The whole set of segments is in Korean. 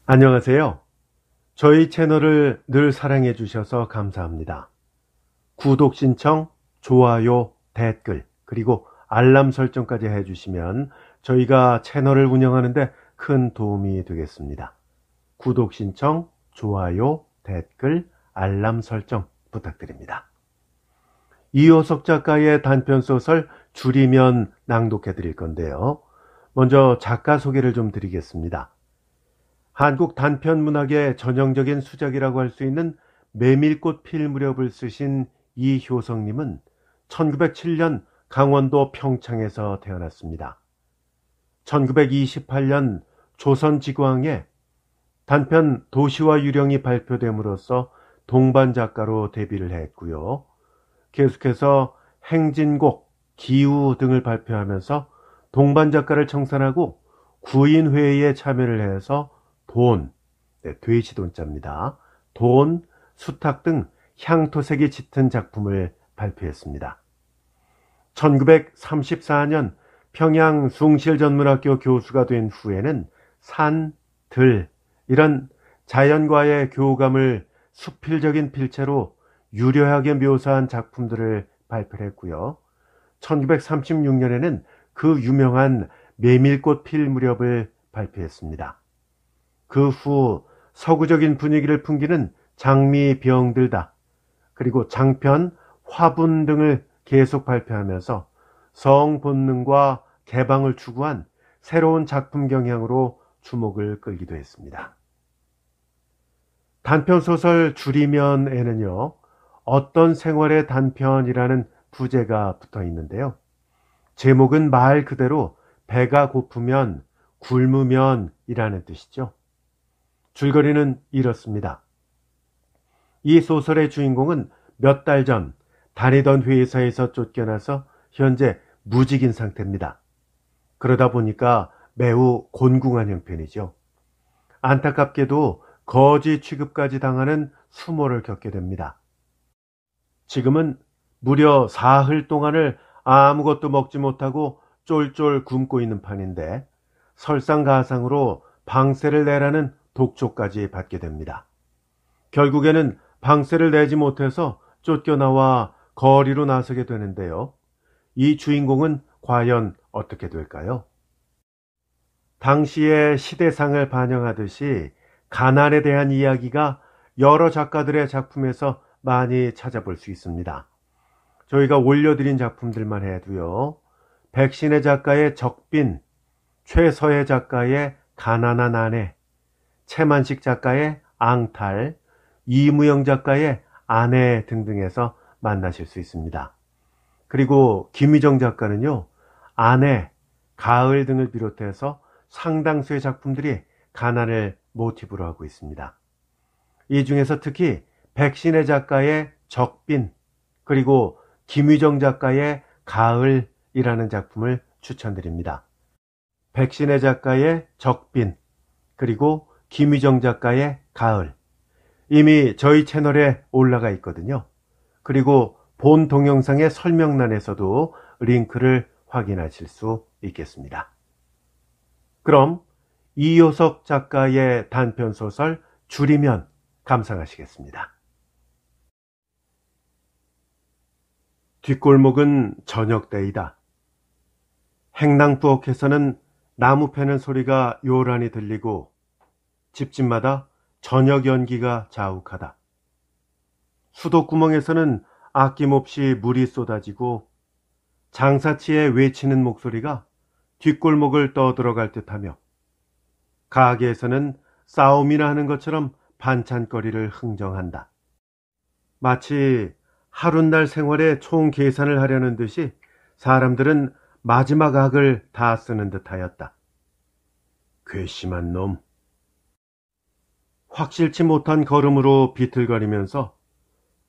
안녕하세요. 저희 채널을 늘 사랑해 주셔서 감사합니다. 구독 신청, 좋아요, 댓글, 그리고 알람 설정까지 해주시면 저희가 채널을 운영하는데 큰 도움이 되겠습니다. 구독 신청, 좋아요, 댓글, 알람 설정 부탁드립니다. 이효석 작가의 단편소설 줄이면 낭독해 드릴 건데요. 먼저 작가 소개를 좀 드리겠습니다. 한국 단편 문학의 전형적인 수작이라고 할 수 있는 메밀꽃 필 무렵을 쓰신 이효석님은 1907년 강원도 평창에서 태어났습니다. 1928년 조선지광에 단편 도시와 유령이 발표됨으로써 동반 작가로 데뷔를 했고요. 계속해서 행진곡, 기우 등을 발표하면서 동반 작가를 청산하고 구인회의에 참여를 해서 돈, 돼지돈자입니다. 돈, 수탉 등 향토색이 짙은 작품을 발표했습니다. 1934년 평양 숭실전문학교 교수가 된 후에는 산, 들 이런 자연과의 교감을 수필적인 필체로 유려하게 묘사한 작품들을 발표했고요. 1936년에는 그 유명한 메밀꽃 필 무렵을 발표했습니다. 그 후 서구적인 분위기를 풍기는 장미 병들다, 그리고 장편, 화분 등을 계속 발표하면서 성본능과 개방을 추구한 새로운 작품 경향으로 주목을 끌기도 했습니다. 단편소설 줄이면에는요, 어떤 생활의 단편이라는 부제가 붙어 있는데요. 제목은 말 그대로 배가 고프면 굶으면이라는 뜻이죠. 줄거리는 이렇습니다. 이 소설의 주인공은 몇 달 전 다니던 회사에서 쫓겨나서 현재 무직인 상태입니다. 그러다 보니까 매우 곤궁한 형편이죠. 안타깝게도 거지 취급까지 당하는 수모를 겪게 됩니다. 지금은 무려 사흘 동안을 아무것도 먹지 못하고 쫄쫄 굶고 있는 판인데 설상가상으로 방세를 내라는 독촉까지 받게 됩니다. 결국에는 방세를 내지 못해서 쫓겨나와 거리로 나서게 되는데요. 이 주인공은 과연 어떻게 될까요? 당시의 시대상을 반영하듯이 가난에 대한 이야기가 여러 작가들의 작품에서 많이 찾아볼 수 있습니다. 저희가 올려드린 작품들만 해도요. 백신의 작가의 적빈, 최서혜 작가의 가난한 아내, 채만식 작가의 앙탈, 이무영 작가의 아내 등등에서 만나실 수 있습니다. 그리고 김희정 작가는요, 아내, 가을 등을 비롯해서 상당수의 작품들이 가난을 모티브로 하고 있습니다. 이 중에서 특히 백신의 작가의 적빈, 그리고 김희정 작가의 가을이라는 작품을 추천드립니다. 백신의 작가의 적빈, 그리고 김희정 작가의 가을. 이미 저희 채널에 올라가 있거든요. 그리고 본 동영상의 설명란에서도 링크를 확인하실 수 있겠습니다. 그럼 이효석 작가의 단편소설 줄이면 감상하시겠습니다. 뒷골목은 저녁때이다. 행랑부엌에서는 나무 패는 소리가 요란히 들리고 집집마다 저녁 연기가 자욱하다. 수도구멍에서는 아낌없이 물이 쏟아지고 장사치에 외치는 목소리가 뒷골목을 떠들어갈 듯하며 가게에서는 싸움이나 하는 것처럼 반찬거리를 흥정한다. 마치 하룻날 생활에 총 계산을 하려는 듯이 사람들은 마지막 악을 다 쓰는 듯하였다. 괘씸한 놈. 확실치 못한 걸음으로 비틀거리면서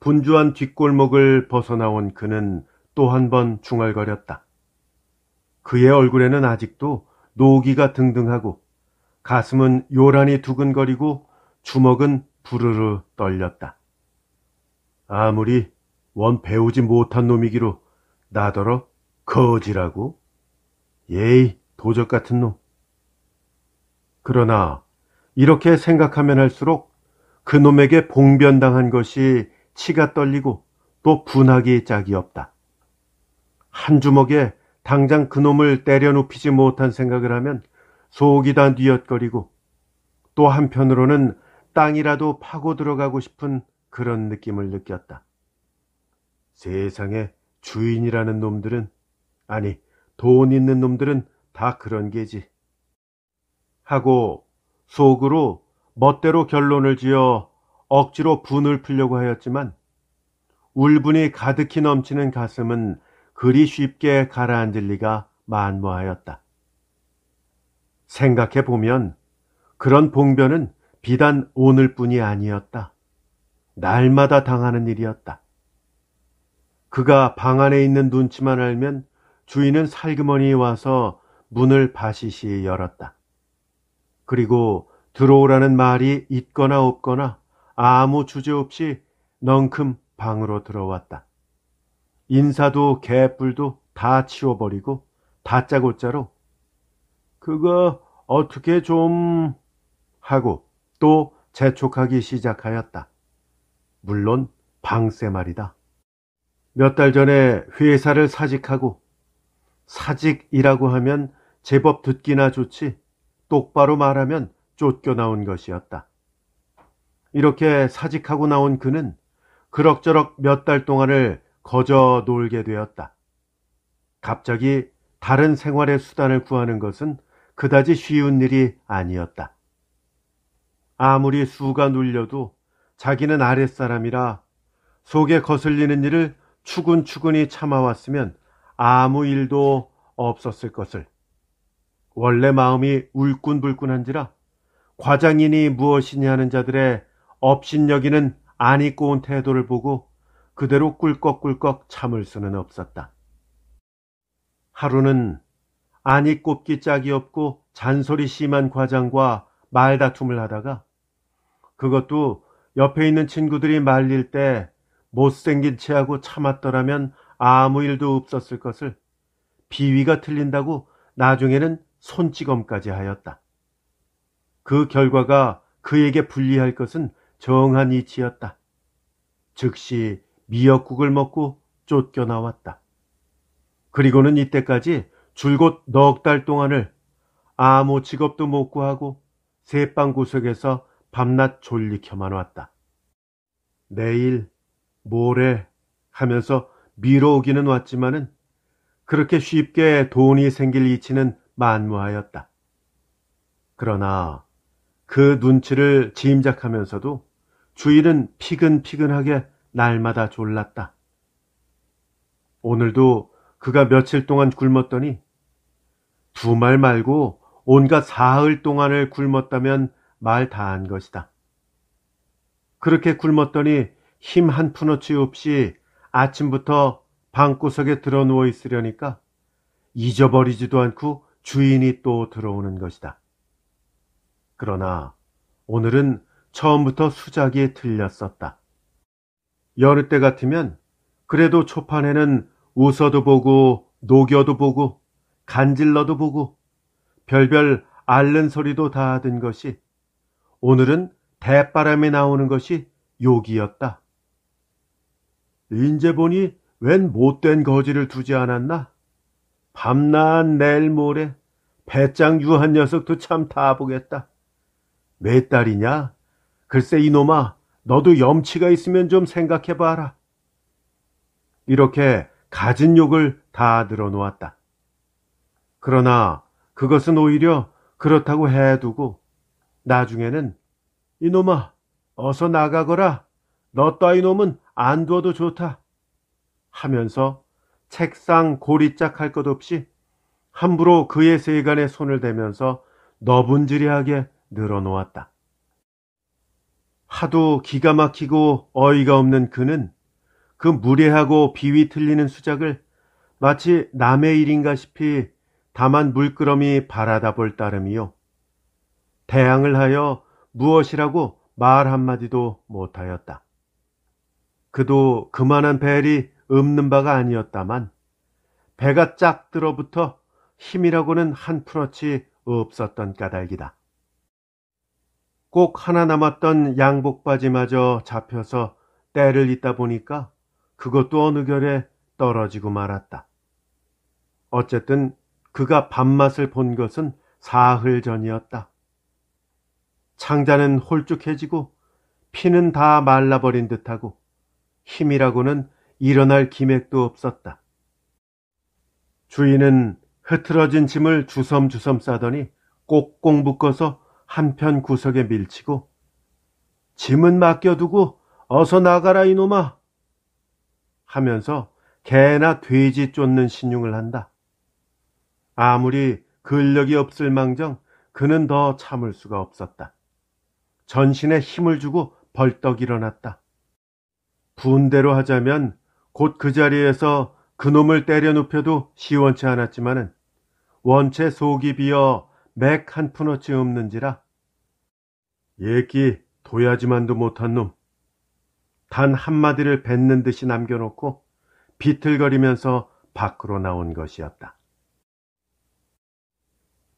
분주한 뒷골목을 벗어나온 그는 또 한 번 중얼거렸다. 그의 얼굴에는 아직도 노기가 등등하고 가슴은 요란히 두근거리고 주먹은 부르르 떨렸다. 아무리 원 배우지 못한 놈이기로 나더러 거지라고? 예이, 도적 같은 놈. 그러나 이렇게 생각하면 할수록 그놈에게 봉변당한 것이 치가 떨리고 또 분하기 짝이 없다. 한 주먹에 당장 그놈을 때려 눕히지 못한 생각을 하면 속이 다 뉘엿거리고 또 한편으로는 땅이라도 파고 들어가고 싶은 그런 느낌을 느꼈다. 세상에 주인이라는 놈들은, 아니 돈 있는 놈들은 다 그런 게지 하고 속으로 멋대로 결론을 지어 억지로 분을 풀려고 하였지만 울분이 가득히 넘치는 가슴은 그리 쉽게 가라앉을 리가 만무하였다. 생각해보면 그런 봉변은 비단 오늘뿐이 아니었다. 날마다 당하는 일이었다. 그가 방 안에 있는 눈치만 알면 주인은 살그머니 와서 문을 바시시 열었다. 그리고 들어오라는 말이 있거나 없거나 아무 주제 없이 넝큼 방으로 들어왔다. 인사도 개뿔도 다 치워버리고 다짜고짜로 그거 어떻게 좀 하고 또 재촉하기 시작하였다. 물론 방세 말이다. 몇 달 전에 회사를 사직하고, 사직이라고 하면 제법 듣기나 좋지 똑바로 말하면 쫓겨나온 것이었다. 이렇게 사직하고 나온 그는 그럭저럭 몇 달 동안을 거저 놀게 되었다. 갑자기 다른 생활의 수단을 구하는 것은 그다지 쉬운 일이 아니었다. 아무리 수가 눌려도 자기는 아랫사람이라 속에 거슬리는 일을 추근추근히 참아왔으면 아무 일도 없었을 것을. 원래 마음이 울끈불끈한지라 과장이니 무엇이냐 하는 자들의 업신여기는 안 입고 온 태도를 보고 그대로 꿀꺽꿀꺽 참을 수는 없었다. 하루는 안이 꼽기 짝이 없고 잔소리 심한 과장과 말다툼을 하다가, 그것도 옆에 있는 친구들이 말릴 때 못생긴 체하고 참았더라면 아무 일도 없었을 것을 비위가 틀린다고 나중에는 손찌검까지 하였다. 그 결과가 그에게 불리할 것은 정한 이치였다. 즉시 미역국을 먹고 쫓겨나왔다. 그리고는 이때까지 줄곧 넉 달 동안을 아무 직업도 못 구하고 새빵 구석에서 밤낮 졸리켜만 왔다. 내일, 모레 하면서 미뤄오기는 왔지만은 그렇게 쉽게 돈이 생길 이치는 만무하였다. 그러나 그 눈치를 짐작하면서도 주인은 피근피근하게 날마다 졸랐다. 오늘도 그가 며칠 동안 굶었더니 두 말 말고 온갖 사흘 동안을 굶었다면 말 다한 것이다. 그렇게 굶었더니 힘 한 푼어치 없이 아침부터 방구석에 들어 누워 있으려니까 잊어버리지도 않고 주인이 또 들어오는 것이다. 그러나 오늘은 처음부터 수작이 틀렸었다. 여느 때 같으면 그래도 초판에는 웃어도 보고 녹여도 보고 간질러도 보고 별별 앓는 소리도 다 하던 것이 오늘은 대바람이 나오는 것이 욕이었다. 인제 보니 웬 못된 거지를 두지 않았나? 밤낮 내일 모레 배짱 유한 녀석도 참 다 보겠다. 몇 달이냐? 글쎄 이놈아, 너도 염치가 있으면 좀 생각해봐라. 이렇게 갖은 욕을 다 늘어놓았다. 그러나 그것은 오히려 그렇다고 해두고 나중에는 이놈아, 어서 나가거라. 너 따위 놈은 안 두어도 좋다. 하면서 책상 고리짝 할 것 없이 함부로 그의 세간에 손을 대면서 너분지리하게 늘어놓았다. 하도 기가 막히고 어이가 없는 그는 그 무례하고 비위 틀리는 수작을 마치 남의 일인가싶이 다만 물끄러미 바라다 볼 따름이요. 대항을 하여 무엇이라고 말 한마디도 못하였다. 그도 그만한 벨이 없는 바가 아니었다만 배가 쫙 들어붙어 힘이라고는 한 푼어치 없었던 까닭이다. 꼭 하나 남았던 양복바지마저 잡혀서 때를 잇다 보니까 그것도 어느 결에 떨어지고 말았다. 어쨌든 그가 밥맛을 본 것은 사흘 전이었다. 창자는 홀쭉해지고 피는 다 말라버린 듯하고 힘이라고는 일어날 기맥도 없었다. 주인은 흐트러진 짐을 주섬주섬 싸더니 꼭꼭 묶어서 한편 구석에 밀치고 짐은 맡겨두고 어서 나가라 이놈아 하면서 개나 돼지 쫓는 신용을 한다. 아무리 근력이 없을 망정 그는 더 참을 수가 없었다. 전신에 힘을 주고 벌떡 일어났다. 분대로 하자면 곧 그 자리에서 그놈을 때려 눕혀도 시원치 않았지만은 원체 속이 비어 맥 한 푼어치 없는지라 예끼 도야지만도 못한 놈 단 한마디를 뱉는 듯이 남겨놓고 비틀거리면서 밖으로 나온 것이었다.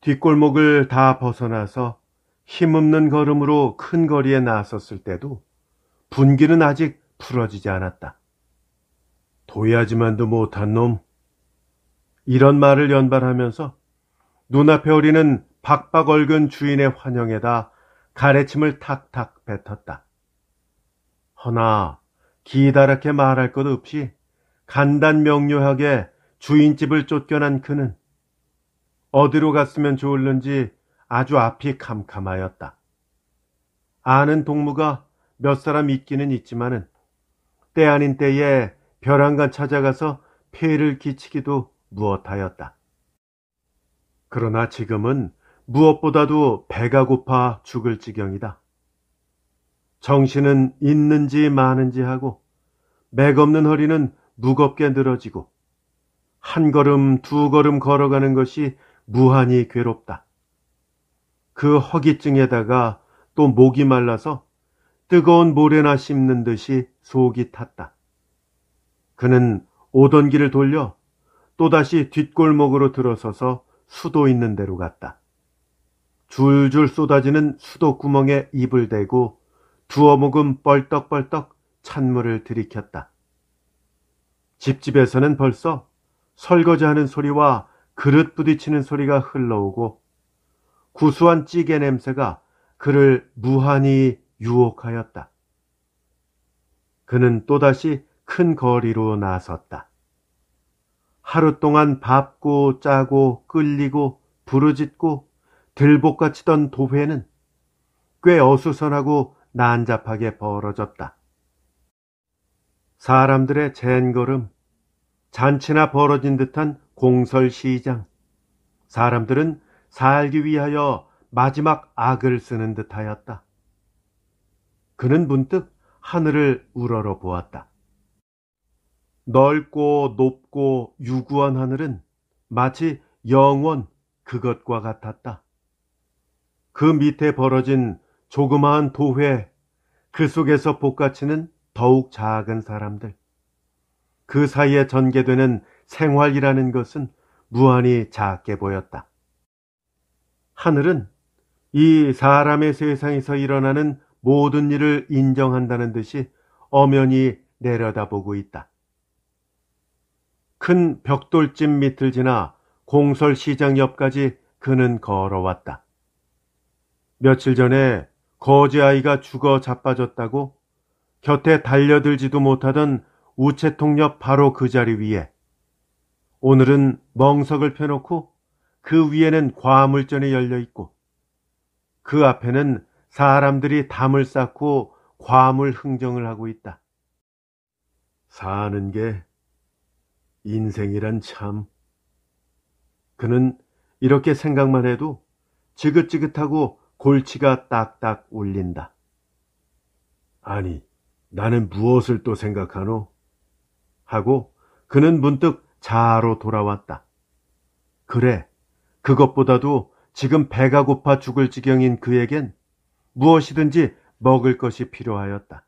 뒷골목을 다 벗어나서 힘없는 걸음으로 큰 거리에 나섰을 때도 분기는 아직 풀어지지 않았다. 도야지만도 못한 놈. 이런 말을 연발하면서 눈앞에 어리는 박박 얽은 주인의 환영에다 가래침을 탁탁 뱉었다. 허나 기다랗게 말할 것 없이 간단명료하게 주인집을 쫓겨난 그는 어디로 갔으면 좋을는지 아주 앞이 캄캄하였다. 아는 동무가 몇 사람 있기는 있지만은 때 아닌 때에 벼랑간 찾아가서 폐를 끼치기도 무엇하였다. 그러나 지금은 무엇보다도 배가 고파 죽을 지경이다. 정신은 있는지 마는지 하고 맥없는 허리는 무겁게 늘어지고 한 걸음 두 걸음 걸어가는 것이 무한히 괴롭다. 그 허기증에다가 또 목이 말라서 뜨거운 모래나 씹는 듯이 속이 탔다. 그는 오던 길을 돌려 또다시 뒷골목으로 들어서서 수도 있는 데로 갔다. 줄줄 쏟아지는 수도 구멍에 입을 대고 두어 모금 뻘떡뻘떡 찬물을 들이켰다. 집집에서는 벌써 설거지하는 소리와 그릇 부딪히는 소리가 흘러오고 구수한 찌개 냄새가 그를 무한히 유혹하였다. 그는 또다시 큰 거리로 나섰다. 하루 동안 밟고 짜고 끌리고 부르짖고 들볶아치던 도회는 꽤 어수선하고 난잡하게 벌어졌다. 사람들의 젠걸음, 잔치나 벌어진 듯한 공설시장, 사람들은 살기 위하여 마지막 악을 쓰는 듯하였다. 그는 문득 하늘을 우러러 보았다. 넓고 높고 유구한 하늘은 마치 영원 그것과 같았다. 그 밑에 벌어진 조그마한 도회, 그 속에서 볶아치는 더욱 작은 사람들, 그 사이에 전개되는 생활이라는 것은 무한히 작게 보였다. 하늘은 이 사람의 세상에서 일어나는 모든 일을 인정한다는 듯이 엄연히 내려다보고 있다. 큰 벽돌집 밑을 지나 공설시장 옆까지 그는 걸어왔다. 며칠 전에 거지아이가 죽어 자빠졌다고 곁에 달려들지도 못하던 우체통 옆 바로 그 자리 위에 오늘은 멍석을 펴놓고 그 위에는 과물전이 열려있고 그 앞에는 사람들이 담을 쌓고 과물 흥정을 하고 있다. 사는 게 인생이란 참. 그는 이렇게 생각만 해도 지긋지긋하고 골치가 딱딱 울린다. 아니, 나는 무엇을 또 생각하노? 하고 그는 문득 자아로 돌아왔다. 그래, 그것보다도 지금 배가 고파 죽을 지경인 그에겐 무엇이든지 먹을 것이 필요하였다.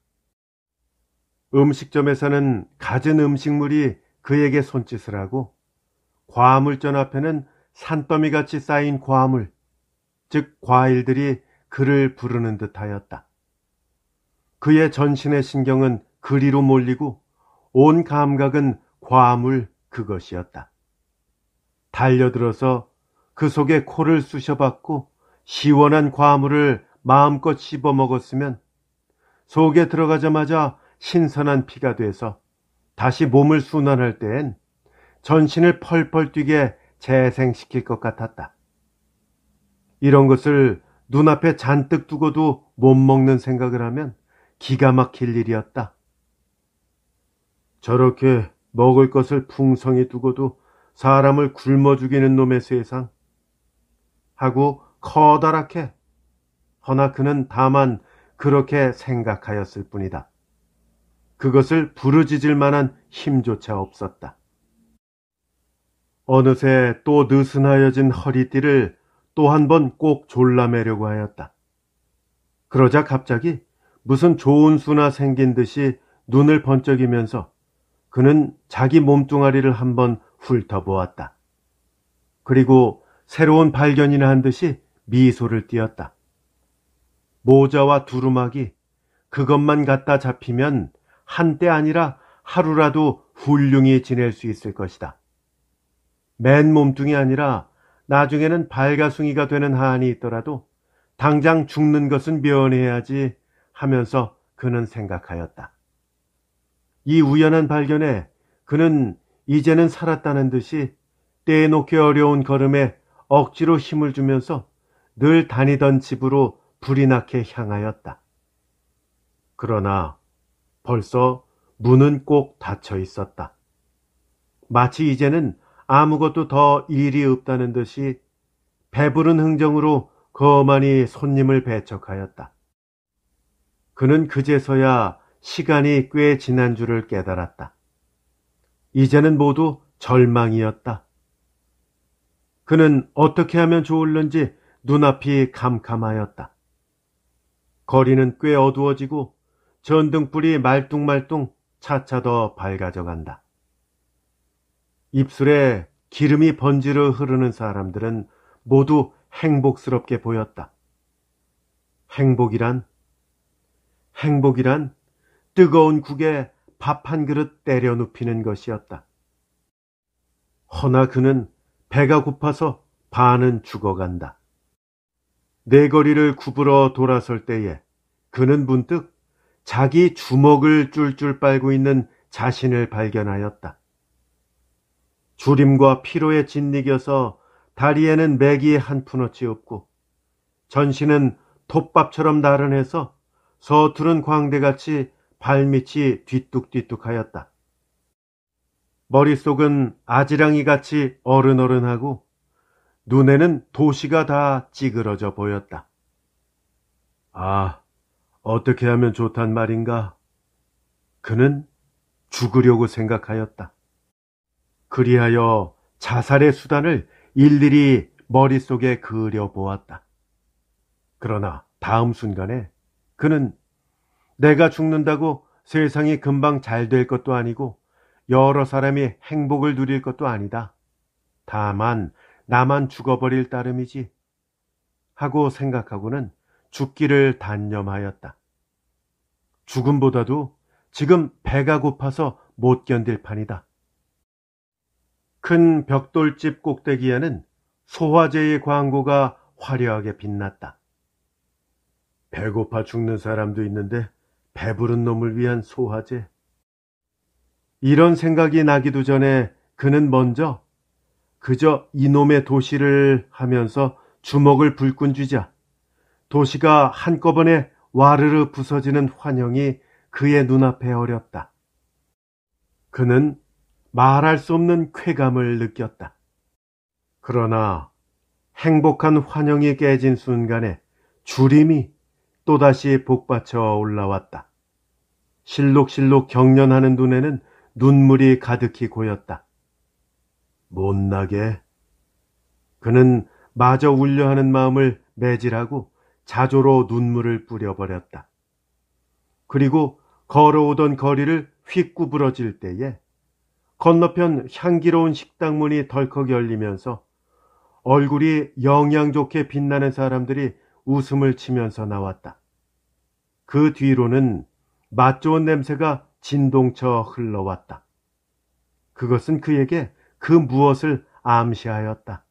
음식점에서는 갖은 음식물이 그에게 손짓을 하고 과물전 앞에는 산더미같이 쌓인 과물, 즉 과일들이 그를 부르는 듯하였다. 그의 전신의 신경은 그리로 몰리고 온 감각은 과물 그것이었다. 달려들어서 그 속에 코를 쑤셔봤고 시원한 과물을 마음껏 씹어 먹었으면 속에 들어가자마자 신선한 피가 돼서 다시 몸을 순환할 때엔 전신을 펄펄 뛰게 재생시킬 것 같았다. 이런 것을 눈앞에 잔뜩 두고도 못 먹는 생각을 하면 기가 막힐 일이었다. 저렇게 먹을 것을 풍성히 두고도 사람을 굶어 죽이는 놈의 세상 하고 커다랗게, 허나 그는 다만 그렇게 생각하였을 뿐이다. 그것을 부르짖을 만한 힘조차 없었다. 어느새 또 느슨하여진 허리띠를 또 한 번 꼭 졸라매려고 하였다. 그러자 갑자기 무슨 좋은 수나 생긴 듯이 눈을 번쩍이면서 그는 자기 몸뚱아리를 한번 훑어보았다. 그리고 새로운 발견이나 한 듯이 미소를 띄었다. 모자와 두루마기, 그것만 갖다 잡히면 한때 아니라 하루라도 훌륭히 지낼 수 있을 것이다. 맨 몸뚱이 아니라 나중에는 발가숭이가 되는 한이 있더라도 당장 죽는 것은 면해야지 하면서 그는 생각하였다. 이 우연한 발견에 그는 이제는 살았다는 듯이 떼놓기 어려운 걸음에 억지로 힘을 주면서 늘 다니던 집으로 불이 나게 향하였다. 그러나 벌써 문은 꼭 닫혀 있었다. 마치 이제는 아무것도 더 일이 없다는 듯이 배부른 흥정으로 거만히 손님을 배척하였다. 그는 그제서야 시간이 꽤 지난 줄을 깨달았다. 이제는 모두 절망이었다. 그는 어떻게 하면 좋을런지 눈앞이 캄캄하였다. 거리는 꽤 어두워지고 전등불이 말뚱말뚱 차차 더 밝아져간다. 입술에 기름이 번지르 흐르는 사람들은 모두 행복스럽게 보였다. 행복이란 뜨거운 국에 밥 한 그릇 때려 눕히는 것이었다. 허나 그는 배가 고파서 반은 죽어간다. 내거리를 구부러 돌아설 때에 그는 문득 자기 주먹을 쫄쫄 빨고 있는 자신을 발견하였다. 주림과 피로에 짓이겨서 다리에는 맥이 한 푼어치 없고 전신은 톱밥처럼 나른해서 서투른 광대같이 발밑이 뒤뚝뒤뚝하였다. 머릿속은 아지랑이같이 어른어른하고 눈에는 도시가 다 찌그러져 보였다. 아, 어떻게 하면 좋단 말인가? 그는 죽으려고 생각하였다. 그리하여 자살의 수단을 일일이 머릿속에 그려보았다. 그러나 다음 순간에 그는 내가 죽는다고 세상이 금방 잘 될 것도 아니고 여러 사람이 행복을 누릴 것도 아니다. 다만 나만 죽어버릴 따름이지 하고 생각하고는 죽기를 단념하였다. 죽음보다도 지금 배가 고파서 못 견딜 판이다. 큰 벽돌집 꼭대기에는 소화제의 광고가 화려하게 빛났다. 배고파 죽는 사람도 있는데 배부른 놈을 위한 소화제. 이런 생각이 나기도 전에 그는 먼저 그저 이놈의 도시를 하면서 주먹을 불끈 쥐자 도시가 한꺼번에 와르르 부서지는 환영이 그의 눈앞에 어렸다. 그는 말할 수 없는 쾌감을 느꼈다. 그러나 행복한 환영이 깨진 순간에 주림이 또다시 복받쳐 올라왔다. 실룩실룩 경련하는 눈에는 눈물이 가득히 고였다. 못나게. 그는 마저 울려하는 마음을 매질하고 자조로 눈물을 뿌려버렸다. 그리고 걸어오던 거리를 휙 구부러질 때에 건너편 향기로운 식당 문이 덜컥 열리면서 얼굴이 영양 좋게 빛나는 사람들이 웃음을 치면서 나왔다. 그 뒤로는 맛 좋은 냄새가 진동쳐 흘러왔다. 그것은 그에게 그 무엇을 암시하였다.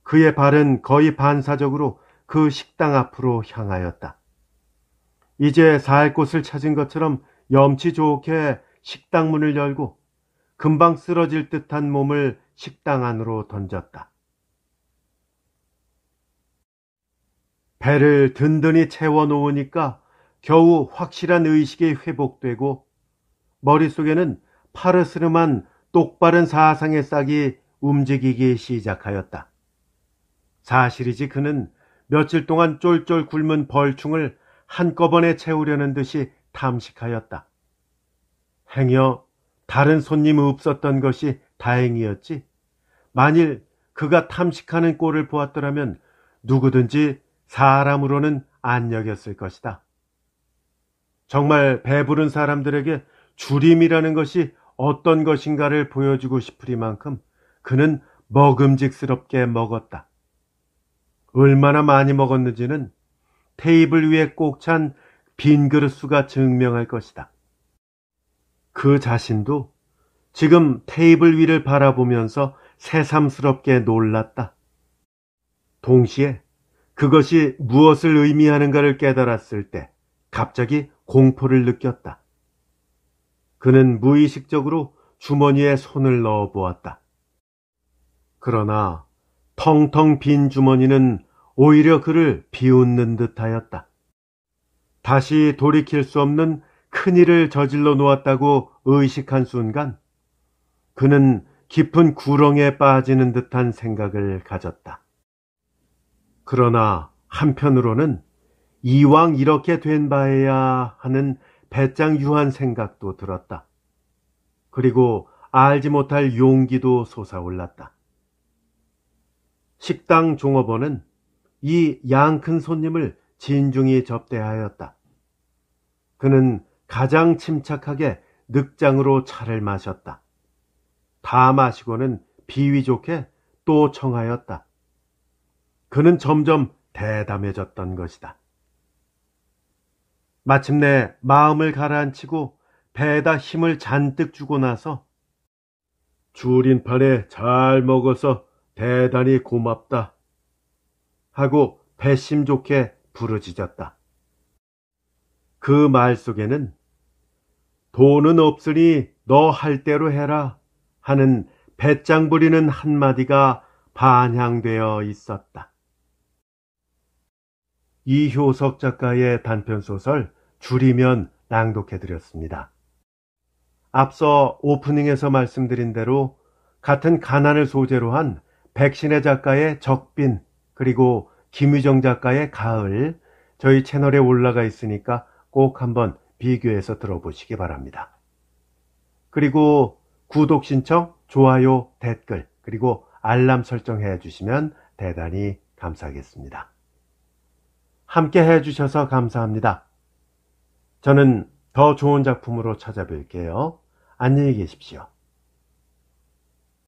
그의 발은 거의 반사적으로 그 식당 앞으로 향하였다. 이제 살 곳을 찾은 것처럼 염치 좋게 식당 문을 열고 금방 쓰러질 듯한 몸을 식당 안으로 던졌다. 배를 든든히 채워놓으니까 겨우 확실한 의식이 회복되고 머릿속에는 파르스름한 똑바른 사상의 싹이 움직이기 시작하였다. 사실이지 그는 며칠 동안 쫄쫄 굶은 벌충을 한꺼번에 채우려는 듯이 탐식하였다. 행여 다른 손님 없었던 것이 다행이었지. 만일 그가 탐식하는 꼴을 보았더라면 누구든지 사람으로는 안 여겼을 것이다. 정말 배부른 사람들에게 줄임이라는 것이 어떤 것인가를 보여주고 싶으리만큼 그는 먹음직스럽게 먹었다. 얼마나 많이 먹었는지는 테이블 위에 꼭 찬 빈 그릇 수가 증명할 것이다. 그 자신도 지금 테이블 위를 바라보면서 새삼스럽게 놀랐다. 동시에 그것이 무엇을 의미하는가를 깨달았을 때 갑자기 공포를 느꼈다. 그는 무의식적으로 주머니에 손을 넣어 보았다. 그러나 텅텅 빈 주머니는 오히려 그를 비웃는 듯하였다. 다시 돌이킬 수 없는 큰일을 저질러 놓았다고 의식한 순간 그는 깊은 구렁에 빠지는 듯한 생각을 가졌다. 그러나 한편으로는 이왕 이렇게 된 바에야 하는 배짱 유한 생각도 들었다. 그리고 알지 못할 용기도 솟아올랐다. 식당 종업원은 이 양 큰 손님을 진중히 접대하였다. 그는 가장 침착하게 늑장으로 차를 마셨다. 다 마시고는 비위 좋게 또 청하였다. 그는 점점 대담해졌던 것이다. 마침내 마음을 가라앉히고 배에다 힘을 잔뜩 주고 나서 줄임판에 잘 먹어서 대단히 고맙다 하고 배심 좋게 부르짖었다. 그 말 속에는 돈은 없으니 너 할 대로 해라 하는 배짱 부리는 한마디가 반향되어 있었다. 이효석 작가의 단편소설 줄이면 낭독해드렸습니다. 앞서 오프닝에서 말씀드린 대로 같은 가난을 소재로 한 백신혜 작가의 적빈 그리고 김유정 작가의 가을 저희 채널에 올라가 있으니까 꼭 한번 비교해서 들어보시기 바랍니다. 그리고 구독 신청, 좋아요, 댓글 그리고 알람 설정해 주시면 대단히 감사하겠습니다. 함께 해주셔서 감사합니다. 저는 더 좋은 작품으로 찾아뵐게요. 안녕히 계십시오.